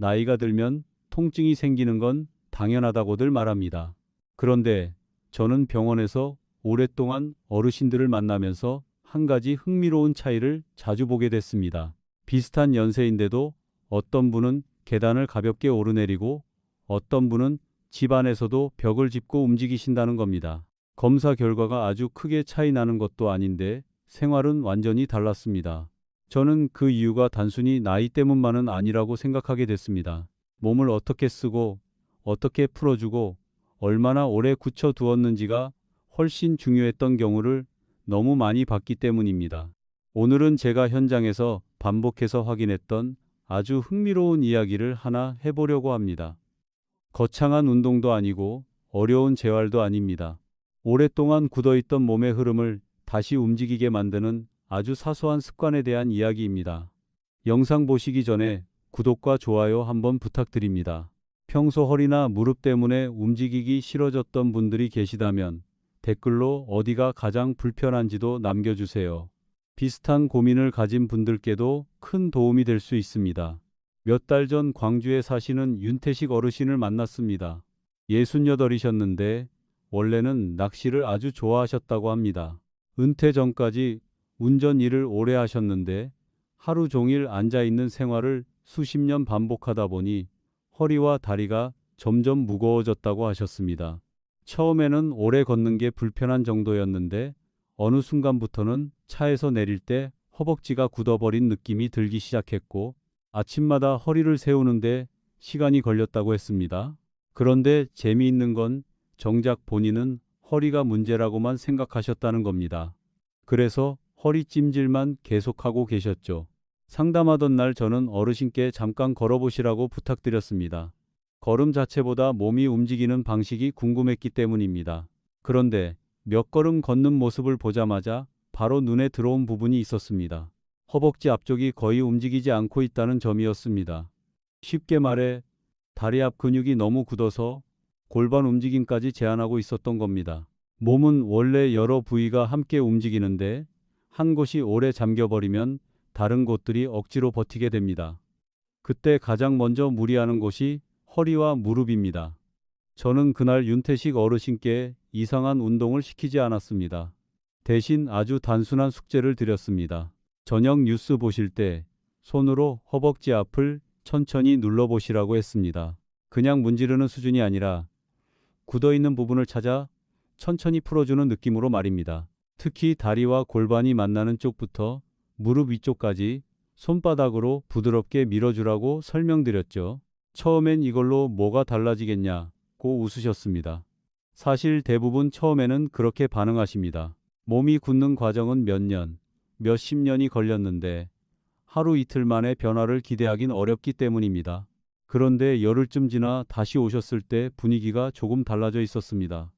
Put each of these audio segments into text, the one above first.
나이가 들면 통증이 생기는 건 당연하다고들 말합니다. 그런데 저는 병원에서 오랫동안 어르신들을 만나면서 한 가지 흥미로운 차이를 자주 보게 됐습니다. 비슷한 연세인데도 어떤 분은 계단을 가볍게 오르내리고 어떤 분은 집 안에서도 벽을 짚고 움직이신다는 겁니다. 검사 결과가 아주 크게 차이 나는 것도 아닌데 생활은 완전히 달랐습니다. 저는 그 이유가 단순히 나이 때문만은 아니라고 생각하게 됐습니다. 몸을 어떻게 쓰고 어떻게 풀어주고 얼마나 오래 굳혀두었는지가 훨씬 중요했던 경우를 너무 많이 봤기 때문입니다. 오늘은 제가 현장에서 반복해서 확인했던 아주 흥미로운 이야기를 하나 해보려고 합니다. 거창한 운동도 아니고 어려운 재활도 아닙니다. 오랫동안 굳어있던 몸의 흐름을 다시 움직이게 만드는 아주 사소한 습관에 대한 이야기입니다. 영상 보시기 전에 구독과 좋아요 한번 부탁드립니다. 평소 허리나 무릎 때문에 움직이기 싫어졌던 분들이 계시다면 댓글로 어디가 가장 불편한지도 남겨주세요. 비슷한 고민을 가진 분들께도 큰 도움이 될 수 있습니다. 몇 달 전 광주에 사시는 윤태식 어르신을 만났습니다. 68이셨는데 원래는 낚시를 아주 좋아하셨다고 합니다. 은퇴 전까지 운전 일을 오래 하셨는데 하루 종일 앉아있는 생활을 수십 년 반복하다 보니 허리와 다리가 점점 무거워졌다고 하셨습니다. 처음에는 오래 걷는 게 불편한 정도였는데 어느 순간부터는 차에서 내릴 때 허벅지가 굳어버린 느낌이 들기 시작했고 아침마다 허리를 세우는데 시간이 걸렸다고 했습니다. 그런데 재미있는 건 정작 본인은 허리가 문제라고만 생각하셨다는 겁니다. 그래서 허리 찜질만 계속하고 계셨죠. 상담하던 날 저는 어르신께 잠깐 걸어보시라고 부탁드렸습니다. 걸음 자체보다 몸이 움직이는 방식이 궁금했기 때문입니다. 그런데 몇 걸음 걷는 모습을 보자마자 바로 눈에 들어온 부분이 있었습니다. 허벅지 앞쪽이 거의 움직이지 않고 있다는 점이었습니다. 쉽게 말해 다리 앞 근육이 너무 굳어서 골반 움직임까지 제한하고 있었던 겁니다. 몸은 원래 여러 부위가 함께 움직이는데 한 곳이 오래 잠겨버리면 다른 곳들이 억지로 버티게 됩니다. 그때 가장 먼저 무리하는 곳이 허리와 무릎입니다. 저는 그날 윤태식 어르신께 이상한 운동을 시키지 않았습니다. 대신 아주 단순한 숙제를 드렸습니다. 저녁 뉴스 보실 때 손으로 허벅지 앞을 천천히 눌러보시라고 했습니다. 그냥 문지르는 수준이 아니라 굳어있는 부분을 찾아 천천히 풀어주는 느낌으로 말입니다. 특히 다리와 골반이 만나는 쪽부터 무릎 위쪽까지 손바닥으로 부드럽게 밀어주라고 설명드렸죠. 처음엔 이걸로 뭐가 달라지겠냐고 웃으셨습니다. 사실 대부분 처음에는 그렇게 반응하십니다. 몸이 굳는 과정은 몇 년, 몇십 년이 걸렸는데 하루 이틀 만에 변화를 기대하긴 어렵기 때문입니다. 그런데 열흘쯤 지나 다시 오셨을 때 분위기가 조금 달라져 있었습니다.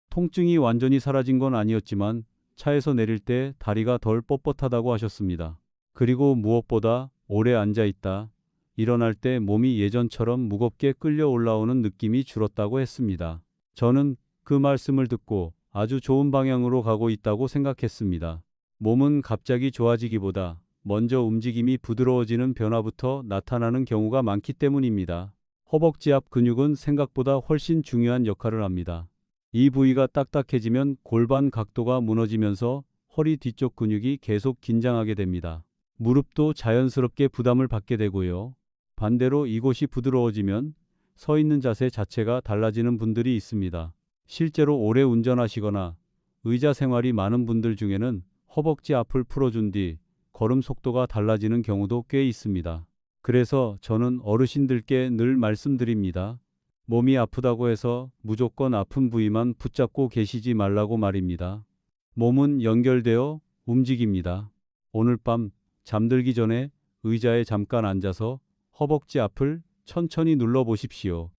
통증이 완전히 사라진 건 아니었지만 차에서 내릴 때 다리가 덜 뻣뻣하다고 하셨습니다. 그리고 무엇보다 오래 앉아있다, 일어날 때 몸이 예전처럼 무겁게 끌려 올라오는 느낌이 줄었다고 했습니다. 저는 그 말씀을 듣고 아주 좋은 방향으로 가고 있다고 생각했습니다. 몸은 갑자기 좋아지기보다 먼저 움직임이 부드러워지는 변화부터 나타나는 경우가 많기 때문입니다. 허벅지 앞 근육은 생각보다 훨씬 중요한 역할을 합니다. 이 부위가 딱딱해지면 골반 각도가 무너지면서 허리 뒤쪽 근육이 계속 긴장하게 됩니다. 무릎도 자연스럽게 부담을 받게 되고요. 반대로 이곳이 부드러워지면 서 있는 자세 자체가 달라지는 분들이 있습니다. 실제로 오래 운전하시거나 의자 생활이 많은 분들 중에는 허벅지 앞을 풀어준 뒤 걸음 속도가 달라지는 경우도 꽤 있습니다. 그래서 저는 어르신들께 늘 말씀드립니다. 몸이 아프다고 해서 무조건 아픈 부위만 붙잡고 계시지 말라고 말입니다. 몸은 연결되어 움직입니다. 오늘 밤 잠들기 전에 의자에 잠깐 앉아서 허벅지 앞을 천천히 눌러보십시오.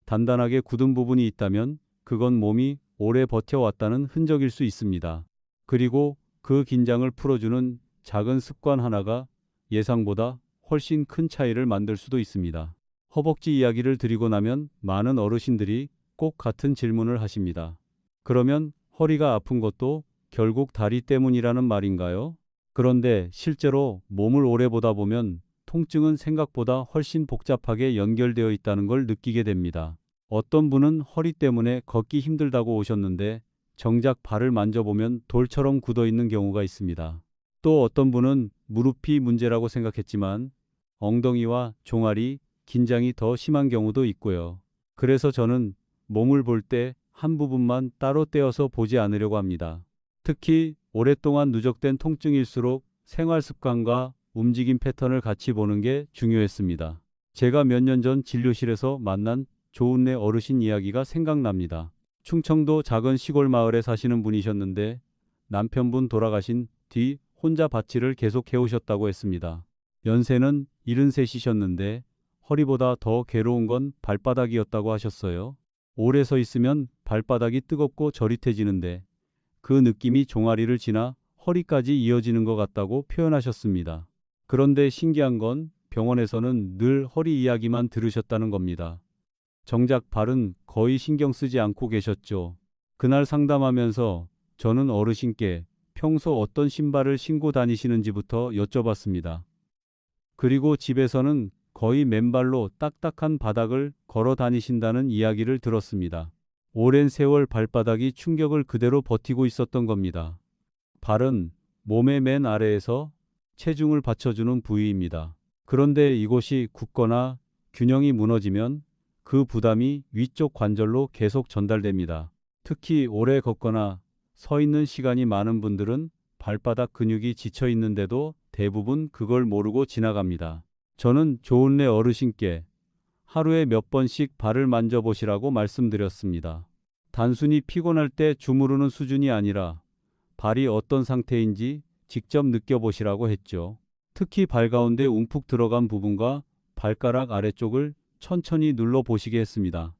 단단하게 굳은 부분이 있다면 그건 몸이 오래 버텨왔다는 흔적일 수 있습니다. 그리고 그 긴장을 풀어주는 작은 습관 하나가 예상보다 훨씬 큰 차이를 만들 수도 있습니다. 허벅지 이야기를 드리고 나면 많은 어르신들이 꼭 같은 질문을 하십니다. 그러면 허리가 아픈 것도 결국 다리 때문이라는 말인가요? 그런데 실제로 몸을 오래 보다 보면 통증은 생각보다 훨씬 복잡하게 연결되어 있다는 걸 느끼게 됩니다. 어떤 분은 허리 때문에 걷기 힘들다고 오셨는데 정작 발을 만져보면 돌처럼 굳어 있는 경우가 있습니다. 또 어떤 분은 무릎이 문제라고 생각했지만 엉덩이와 종아리, 긴장이 더 심한 경우도 있고요. 그래서 저는 몸을 볼 때 한 부분만 따로 떼어서 보지 않으려고 합니다. 특히 오랫동안 누적된 통증일수록 생활 습관과 움직임 패턴을 같이 보는 게 중요했습니다. 제가 몇 년 전 진료실에서 만난 좋은네 어르신 이야기가 생각납니다. 충청도 작은 시골 마을에 사시는 분이셨는데 남편분 돌아가신 뒤 혼자 밭일을 계속 해오셨다고 했습니다. 연세는 73이셨는데 허리보다 더 괴로운 건 발바닥이었다고 하셨어요. 오래 서 있으면 발바닥이 뜨겁고 저릿해지는데 그 느낌이 종아리를 지나 허리까지 이어지는 것 같다고 표현하셨습니다. 그런데 신기한 건 병원에서는 늘 허리 이야기만 들으셨다는 겁니다. 정작 발은 거의 신경 쓰지 않고 계셨죠. 그날 상담하면서 저는 어르신께 평소 어떤 신발을 신고 다니시는지부터 여쭤봤습니다. 그리고 집에서는 거의 맨발로 딱딱한 바닥을 걸어 다니신다는 이야기를 들었습니다. 오랜 세월 발바닥이 충격을 그대로 버티고 있었던 겁니다. 발은 몸의 맨 아래에서 체중을 받쳐주는 부위입니다. 그런데 이곳이 굳거나 균형이 무너지면 그 부담이 위쪽 관절로 계속 전달됩니다. 특히 오래 걷거나 서 있는 시간이 많은 분들은 발바닥 근육이 지쳐 있는데도 대부분 그걸 모르고 지나갑니다. 저는 좋은네 어르신께 하루에 몇 번씩 발을 만져보시라고 말씀드렸습니다. 단순히 피곤할 때 주무르는 수준이 아니라 발이 어떤 상태인지 직접 느껴보시라고 했죠. 특히 발 가운데 움푹 들어간 부분과 발가락 아래쪽을 천천히 눌러보시게 했습니다.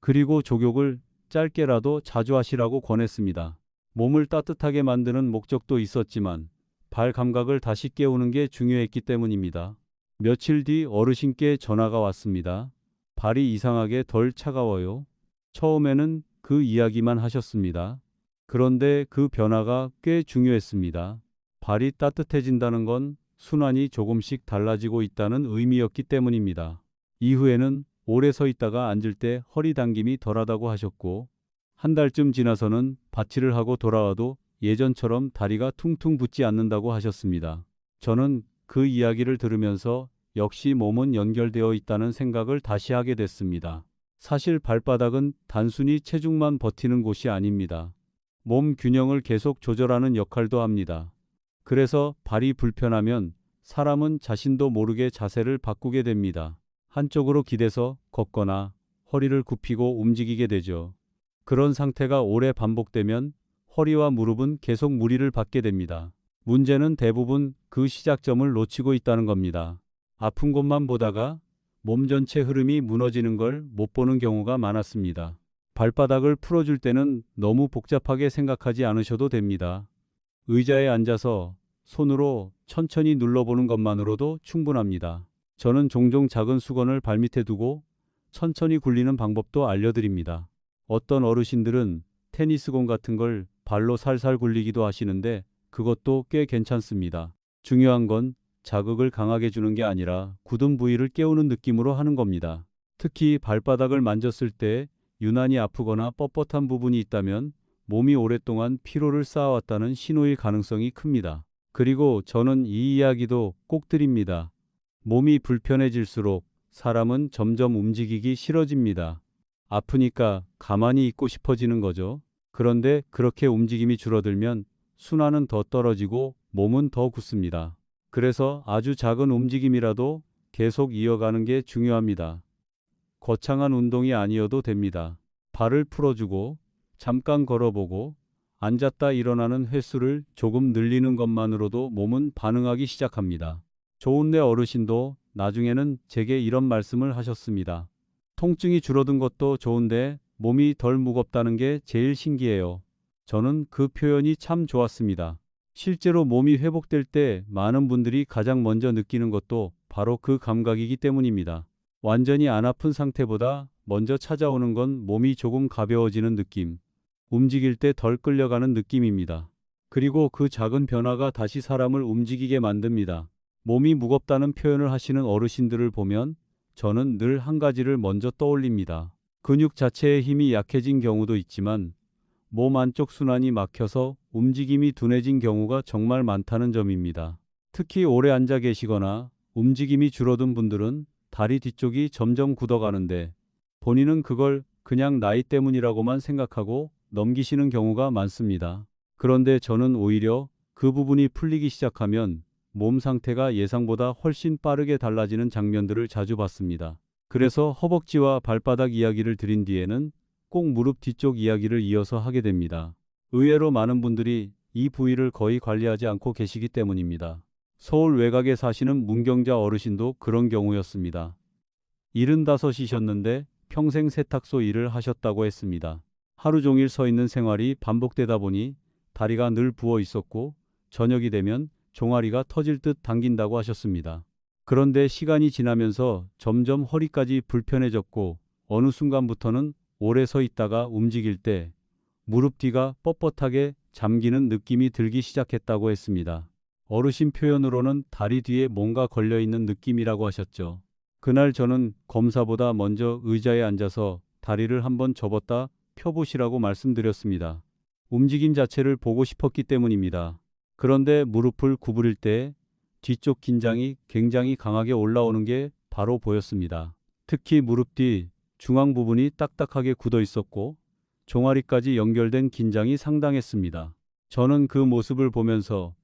그리고 족욕을 짧게라도 자주 하시라고 권했습니다. 몸을 따뜻하게 만드는 목적도 있었지만 발 감각을 다시 깨우는 게 중요했기 때문입니다. 며칠 뒤 어르신께 전화가 왔습니다. 발이 이상하게 덜 차가워요. 처음에는 그 이야기만 하셨습니다. 그런데 그 변화가 꽤 중요했습니다. 발이 따뜻해진다는 건 순환이 조금씩 달라지고 있다는 의미였기 때문입니다. 이후에는 오래 서 있다가 앉을 때 허리 당김이 덜하다고 하셨고 한 달쯤 지나서는 밭일을 하고 돌아와도 예전처럼 다리가 퉁퉁 붓지 않는다고 하셨습니다. 저는 그 이야기를 들으면서 역시 몸은 연결되어 있다는 생각을 다시 하게 됐습니다. 사실 발바닥은 단순히 체중만 버티는 곳이 아닙니다. 몸 균형을 계속 조절하는 역할도 합니다. 그래서 발이 불편하면 사람은 자신도 모르게 자세를 바꾸게 됩니다. 한쪽으로 기대서 걷거나 허리를 굽히고 움직이게 되죠. 그런 상태가 오래 반복되면 허리와 무릎은 계속 무리를 받게 됩니다. 문제는 대부분 그 시작점을 놓치고 있다는 겁니다. 아픈 곳만 보다가 몸 전체 흐름이 무너지는 걸 못 보는 경우가 많았습니다. 발바닥을 풀어줄 때는 너무 복잡하게 생각하지 않으셔도 됩니다. 의자에 앉아서 손으로 천천히 눌러보는 것만으로도 충분합니다. 저는 종종 작은 수건을 발밑에 두고 천천히 굴리는 방법도 알려드립니다. 어떤 어르신들은 테니스공 같은 걸 발로 살살 굴리기도 하시는데 그것도 꽤 괜찮습니다. 중요한 건 자극을 강하게 주는 게 아니라 굳은 부위를 깨우는 느낌으로 하는 겁니다. 특히 발바닥을 만졌을 때 유난히 아프거나 뻣뻣한 부분이 있다면 몸이 오랫동안 피로를 쌓아왔다는 신호일 가능성이 큽니다. 그리고 저는 이 이야기도 꼭 드립니다. 몸이 불편해질수록 사람은 점점 움직이기 싫어집니다. 아프니까 가만히 있고 싶어지는 거죠. 그런데 그렇게 움직임이 줄어들면 순환은 더 떨어지고 몸은 더 굳습니다. 그래서 아주 작은 움직임이라도 계속 이어가는 게 중요합니다. 거창한 운동이 아니어도 됩니다. 발을 풀어주고 잠깐 걸어보고 앉았다 일어나는 횟수를 조금 늘리는 것만으로도 몸은 반응하기 시작합니다. 좋은네 어르신도 나중에는 제게 이런 말씀을 하셨습니다. 통증이 줄어든 것도 좋은데 몸이 덜 무겁다는 게 제일 신기해요. 저는 그 표현이 참 좋았습니다. 실제로 몸이 회복될 때 많은 분들이 가장 먼저 느끼는 것도 바로 그 감각이기 때문입니다. 완전히 안 아픈 상태보다 먼저 찾아오는 건 몸이 조금 가벼워지는 느낌, 움직일 때 덜 끌려가는 느낌입니다. 그리고 그 작은 변화가 다시 사람을 움직이게 만듭니다. 몸이 무겁다는 표현을 하시는 어르신들을 보면 저는 늘 한 가지를 먼저 떠올립니다. 근육 자체의 힘이 약해진 경우도 있지만 몸 안쪽 순환이 막혀서 움직임이 둔해진 경우가 정말 많다는 점입니다. 특히 오래 앉아 계시거나 움직임이 줄어든 분들은 다리 뒤쪽이 점점 굳어가는데 본인은 그걸 그냥 나이 때문이라고만 생각하고 넘기시는 경우가 많습니다. 그런데 저는 오히려 그 부분이 풀리기 시작하면 몸 상태가 예상보다 훨씬 빠르게 달라지는 장면들을 자주 봤습니다. 그래서 허벅지와 발바닥 이야기를 드린 뒤에는 꼭 무릎 뒤쪽 이야기를 이어서 하게 됩니다. 의외로 많은 분들이 이 부위를 거의 관리하지 않고 계시기 때문입니다. 서울 외곽에 사시는 문경자 어르신도 그런 경우였습니다. 75이셨는데 평생 세탁소 일을 하셨다고 했습니다. 하루 종일 서 있는 생활이 반복되다 보니 다리가 늘 부어 있었고 저녁이 되면 종아리가 터질 듯 당긴다고 하셨습니다. 그런데 시간이 지나면서 점점 허리까지 불편해졌고 어느 순간부터는 오래 서 있다가 움직일 때 무릎 뒤가 뻣뻣하게 잠기는 느낌이 들기 시작했다고 했습니다. 어르신 표현으로는 다리 뒤에 뭔가 걸려있는 느낌이라고 하셨죠. 그날 저는 검사보다 먼저 의자에 앉아서 다리를 한번 접었다 펴보시라고 말씀드렸습니다. 움직임 자체를 보고 싶었기 때문입니다. 그런데 무릎을 구부릴 때 뒤쪽 긴장이 굉장히 강하게 올라오는 게 바로 보였습니다. 특히 무릎 뒤 중앙 부분이 딱딱하게 굳어 있었고 종아리까지 연결된 긴장이 상당했습니다. 저는 그 모습을 보면서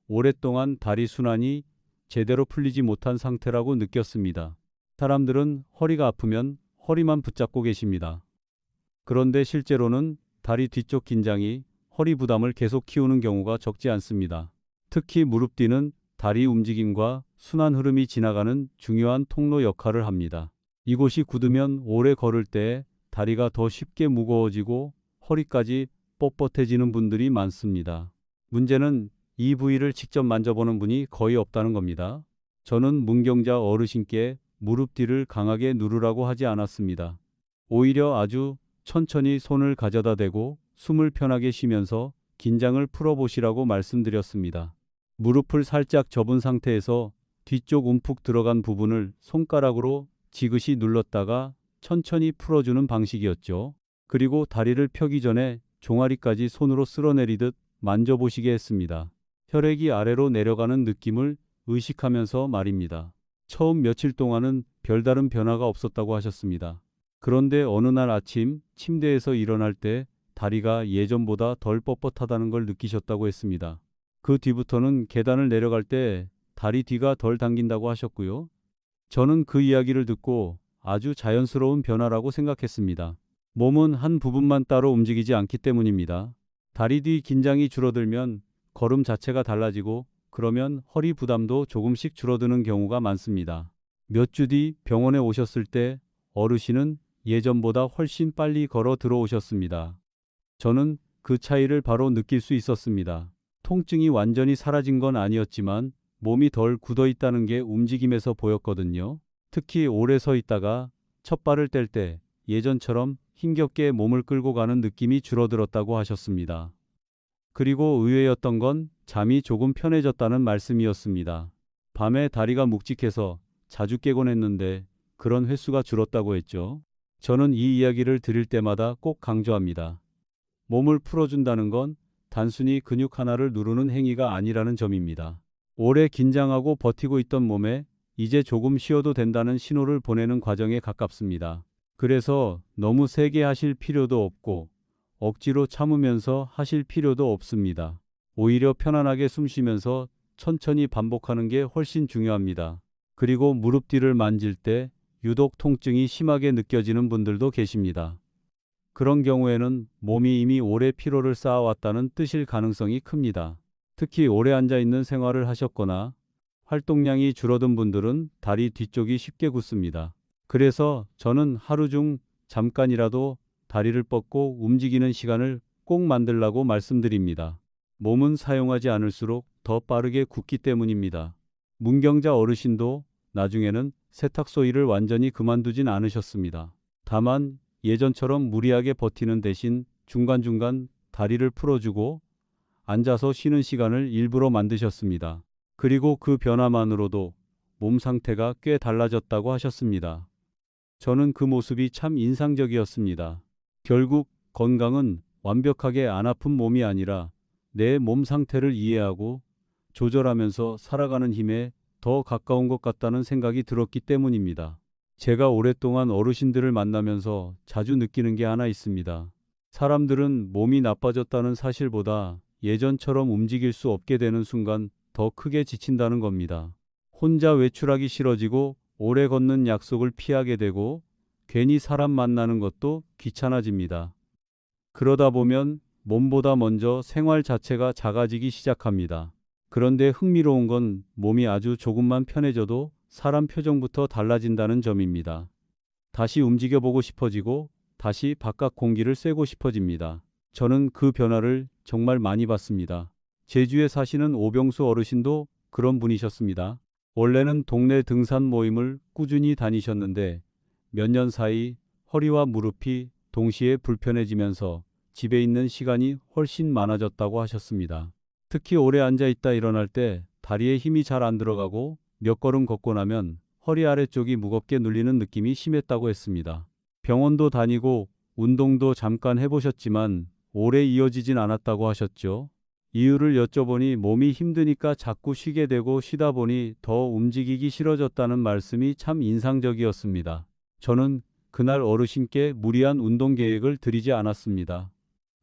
오랫동안 다리 순환이 제대로 풀리지 못한 상태라고 느꼈습니다. 사람들은 허리가 아프면 허리만 붙잡고 계십니다. 그런데 실제로는 다리 뒤쪽 긴장이 허리 부담을 계속 키우는 경우가 적지 않습니다. 특히 무릎 뒤는 다리 움직임과 순환 흐름이 지나가는 중요한 통로 역할을 합니다. 이곳이 굳으면 오래 걸을 때 다리가 더 쉽게 무거워지고 허리까지 뻣뻣해지는 분들이 많습니다. 문제는 이 부위를 직접 만져보는 분이 거의 없다는 겁니다. 저는 문경자 어르신께 무릎 뒤를 강하게 누르라고 하지 않았습니다. 오히려 아주 천천히 손을 가져다 대고 숨을 편하게 쉬면서 긴장을 풀어보시라고 말씀드렸습니다. 무릎을 살짝 접은 상태에서 뒤쪽 움푹 들어간 부분을 손가락으로 지그시 눌렀다가 천천히 풀어주는 방식이었죠. 그리고 다리를 펴기 전에 종아리까지 손으로 쓸어내리듯 만져보시게 했습니다. 혈액이 아래로 내려가는 느낌을 의식하면서 말입니다. 처음 며칠 동안은 별다른 변화가 없었다고 하셨습니다. 그런데 어느 날 아침 침대에서 일어날 때 다리가 예전보다 덜 뻣뻣하다는 걸 느끼셨다고 했습니다. 그 뒤부터는 계단을 내려갈 때 다리 뒤가 덜 당긴다고 하셨고요. 저는 그 이야기를 듣고 아주 자연스러운 변화라고 생각했습니다. 몸은 한 부분만 따로 움직이지 않기 때문입니다. 다리 뒤 긴장이 줄어들면 걸음 자체가 달라지고 그러면 허리 부담도 조금씩 줄어드는 경우가 많습니다. 몇 주 뒤 병원에 오셨을 때 어르신은 예전보다 훨씬 빨리 걸어 들어오셨습니다. 저는 그 차이를 바로 느낄 수 있었습니다. 통증이 완전히 사라진 건 아니었지만 몸이 덜 굳어 있다는 게 움직임에서 보였거든요. 특히 오래 서 있다가 첫 발을 뗄 때 예전처럼 힘겹게 몸을 끌고 가는 느낌이 줄어들었다고 하셨습니다. 그리고 의외였던 건 잠이 조금 편해졌다는 말씀이었습니다. 밤에 다리가 묵직해서 자주 깨곤 했는데 그런 횟수가 줄었다고 했죠. 저는 이 이야기를 드릴 때마다 꼭 강조합니다. 몸을 풀어준다는 건 단순히 근육 하나를 누르는 행위가 아니라는 점입니다. 오래 긴장하고 버티고 있던 몸에 이제 조금 쉬어도 된다는 신호를 보내는 과정에 가깝습니다. 그래서 너무 세게 하실 필요도 없고 억지로 참으면서 하실 필요도 없습니다. 오히려 편안하게 숨 쉬면서 천천히 반복하는 게 훨씬 중요합니다. 그리고 무릎 뒤를 만질 때 유독 통증이 심하게 느껴지는 분들도 계십니다. 그런 경우에는 몸이 이미 오래 피로를 쌓아왔다는 뜻일 가능성이 큽니다. 특히 오래 앉아 있는 생활을 하셨거나 활동량이 줄어든 분들은 다리 뒤쪽이 쉽게 굳습니다. 그래서 저는 하루 중 잠깐이라도 다리를 뻗고 움직이는 시간을 꼭 만들라고 말씀드립니다. 몸은 사용하지 않을수록 더 빠르게 굳기 때문입니다. 문경자 어르신도 나중에는 세탁소 일을 완전히 그만두진 않으셨습니다. 다만 예전처럼 무리하게 버티는 대신 중간중간 다리를 풀어주고 앉아서 쉬는 시간을 일부러 만드셨습니다. 그리고 그 변화만으로도 몸 상태가 꽤 달라졌다고 하셨습니다. 저는 그 모습이 참 인상적이었습니다. 결국 건강은 완벽하게 안 아픈 몸이 아니라 내 몸 상태를 이해하고 조절하면서 살아가는 힘에 더 가까운 것 같다는 생각이 들었기 때문입니다. 제가 오랫동안 어르신들을 만나면서 자주 느끼는 게 하나 있습니다. 사람들은 몸이 나빠졌다는 사실보다 예전처럼 움직일 수 없게 되는 순간 더 크게 지친다는 겁니다. 혼자 외출하기 싫어지고 오래 걷는 약속을 피하게 되고 괜히 사람 만나는 것도 귀찮아집니다. 그러다 보면 몸보다 먼저 생활 자체가 작아지기 시작합니다. 그런데 흥미로운 건 몸이 아주 조금만 편해져도 사람 표정부터 달라진다는 점입니다. 다시 움직여보고 싶어지고 다시 바깥 공기를 쐬고 싶어집니다. 저는 그 변화를 정말 많이 봤습니다. 제주에 사시는 오병수 어르신도 그런 분이셨습니다. 원래는 동네 등산 모임을 꾸준히 다니셨는데 몇 년 사이 허리와 무릎이 동시에 불편해지면서 집에 있는 시간이 훨씬 많아졌다고 하셨습니다. 특히 오래 앉아 있다 일어날 때 다리에 힘이 잘 안 들어가고 몇 걸음 걷고 나면 허리 아래쪽이 무겁게 눌리는 느낌이 심했다고 했습니다. 병원도 다니고 운동도 잠깐 해보셨지만 오래 이어지진 않았다고 하셨죠. 이유를 여쭤보니 몸이 힘드니까 자꾸 쉬게 되고 쉬다 보니 더 움직이기 싫어졌다는 말씀이 참 인상적이었습니다. 저는 그날 어르신께 무리한 운동 계획을 드리지 않았습니다.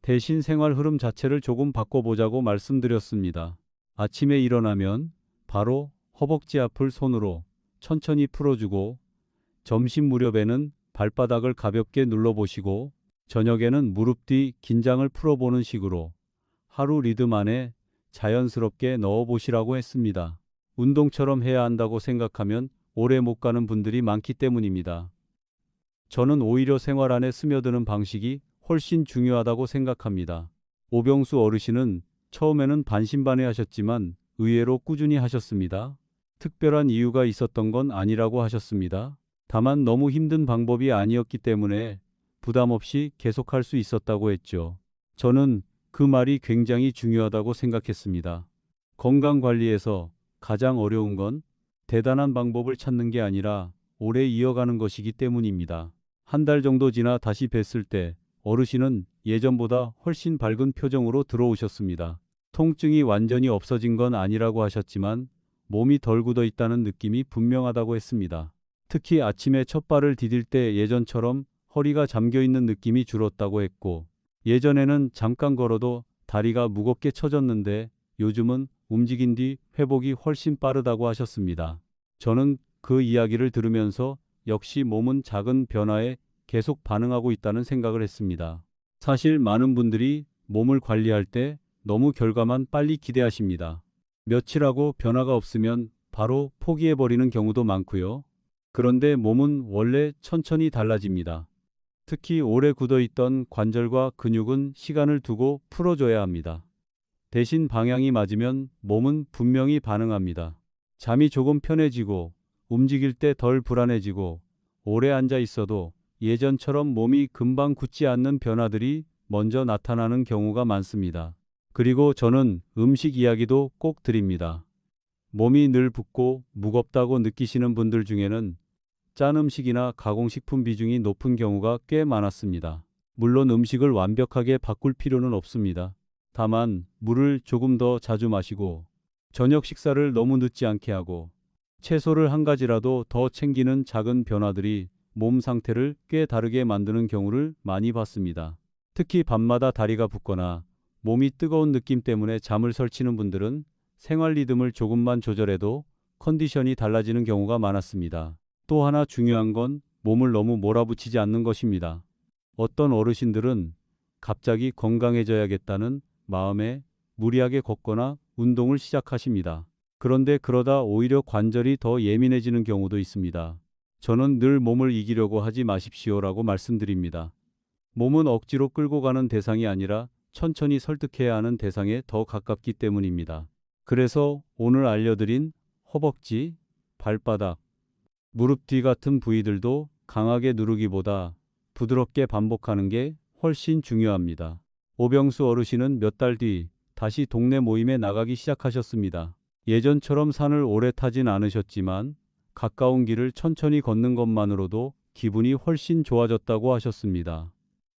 대신 생활 흐름 자체를 조금 바꿔보자고 말씀드렸습니다. 아침에 일어나면 바로 허벅지 앞을 손으로 천천히 풀어주고 점심 무렵에는 발바닥을 가볍게 눌러보시고 저녁에는 무릎 뒤 긴장을 풀어보는 식으로 하루 리듬 안에 자연스럽게 넣어보시라고 했습니다. 운동처럼 해야 한다고 생각하면 오래 못 가는 분들이 많기 때문입니다. 저는 오히려 생활 안에 스며드는 방식이 훨씬 중요하다고 생각합니다. 오병수 어르신은 처음에는 반신반의하셨지만 의외로 꾸준히 하셨습니다. 특별한 이유가 있었던 건 아니라고 하셨습니다. 다만 너무 힘든 방법이 아니었기 때문에 부담 없이 계속할 수 있었다고 했죠. 저는 그 말이 굉장히 중요하다고 생각했습니다. 건강 관리에서 가장 어려운 건 대단한 방법을 찾는 게 아니라 오래 이어가는 것이기 때문입니다. 한 달 정도 지나 다시 뵀을 때 어르신은 예전보다 훨씬 밝은 표정으로 들어오셨습니다. 통증이 완전히 없어진 건 아니라고 하셨지만 몸이 덜 굳어 있다는 느낌이 분명하다고 했습니다. 특히 아침에 첫 발을 디딜 때 예전처럼 허리가 잠겨 있는 느낌이 줄었다고 했고 예전에는 잠깐 걸어도 다리가 무겁게 처졌는데 요즘은 움직인 뒤 회복이 훨씬 빠르다고 하셨습니다. 저는 그 이야기를 들으면서 역시 몸은 작은 변화에 계속 반응하고 있다는 생각을 했습니다. 사실 많은 분들이 몸을 관리할 때 너무 결과만 빨리 기대하십니다. 며칠하고 변화가 없으면 바로 포기해버리는 경우도 많고요. 그런데 몸은 원래 천천히 달라집니다. 특히 오래 굳어있던 관절과 근육은 시간을 두고 풀어줘야 합니다. 대신 방향이 맞으면 몸은 분명히 반응합니다. 잠이 조금 편해지고 움직일 때 덜 불안해지고 오래 앉아 있어도 예전처럼 몸이 금방 굳지 않는 변화들이 먼저 나타나는 경우가 많습니다. 그리고 저는 음식 이야기도 꼭 드립니다. 몸이 늘 붓고 무겁다고 느끼시는 분들 중에는 짠 음식이나 가공식품 비중이 높은 경우가 꽤 많았습니다. 물론 음식을 완벽하게 바꿀 필요는 없습니다. 다만 물을 조금 더 자주 마시고 저녁 식사를 너무 늦지 않게 하고 채소를 한 가지라도 더 챙기는 작은 변화들이 몸 상태를 꽤 다르게 만드는 경우를 많이 봤습니다. 특히 밤마다 다리가 붓거나 몸이 뜨거운 느낌 때문에 잠을 설치는 분들은 생활 리듬을 조금만 조절해도 컨디션이 달라지는 경우가 많았습니다. 또 하나 중요한 건 몸을 너무 몰아붙이지 않는 것입니다. 어떤 어르신들은 갑자기 건강해져야겠다는 마음에 무리하게 걷거나 운동을 시작하십니다. 그런데 그러다 오히려 관절이 더 예민해지는 경우도 있습니다. 저는 늘 몸을 이기려고 하지 마십시오라고 말씀드립니다. 몸은 억지로 끌고 가는 대상이 아니라 천천히 설득해야 하는 대상에 더 가깝기 때문입니다. 그래서 오늘 알려드린 허벅지, 발바닥, 무릎 뒤 같은 부위들도 강하게 누르기보다 부드럽게 반복하는 게 훨씬 중요합니다. 오병수 어르신은 몇 달 뒤 다시 동네 모임에 나가기 시작하셨습니다. 예전처럼 산을 오래 타진 않으셨지만 가까운 길을 천천히 걷는 것만으로도 기분이 훨씬 좋아졌다고 하셨습니다.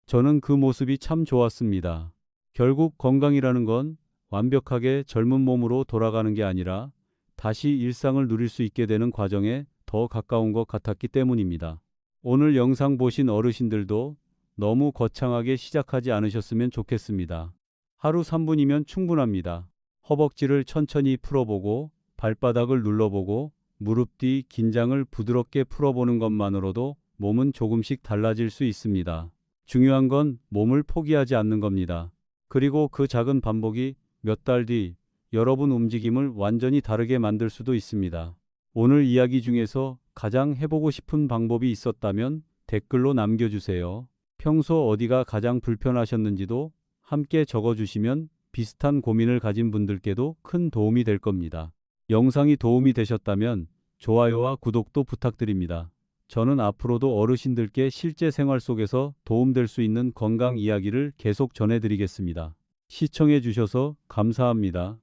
저는 그 모습이 참 좋았습니다. 결국 건강이라는 건 완벽하게 젊은 몸으로 돌아가는 게 아니라 다시 일상을 누릴 수 있게 되는 과정에 더 가까운 것 같았기 때문입니다. 오늘 영상 보신 어르신들도 너무 거창하게 시작하지 않으셨으면 좋겠습니다. 하루 3분이면 충분합니다. 허벅지를 천천히 풀어보고 발바닥을 눌러보고 무릎 뒤 긴장을 부드럽게 풀어보는 것만으로도 몸은 조금씩 달라질 수 있습니다. 중요한 건 몸을 포기하지 않는 겁니다. 그리고 그 작은 반복이 몇 달 뒤 여러분 움직임을 완전히 다르게 만들 수도 있습니다. 오늘 이야기 중에서 가장 해보고 싶은 방법이 있었다면 댓글로 남겨주세요. 평소 어디가 가장 불편하셨는지도 함께 적어주시면 비슷한 고민을 가진 분들께도 큰 도움이 될 겁니다. 영상이 도움이 되셨다면 좋아요와 구독도 부탁드립니다. 저는 앞으로도 어르신들께 실제 생활 속에서 도움될 수 있는 건강 이야기를 계속 전해드리겠습니다. 시청해 주셔서 감사합니다.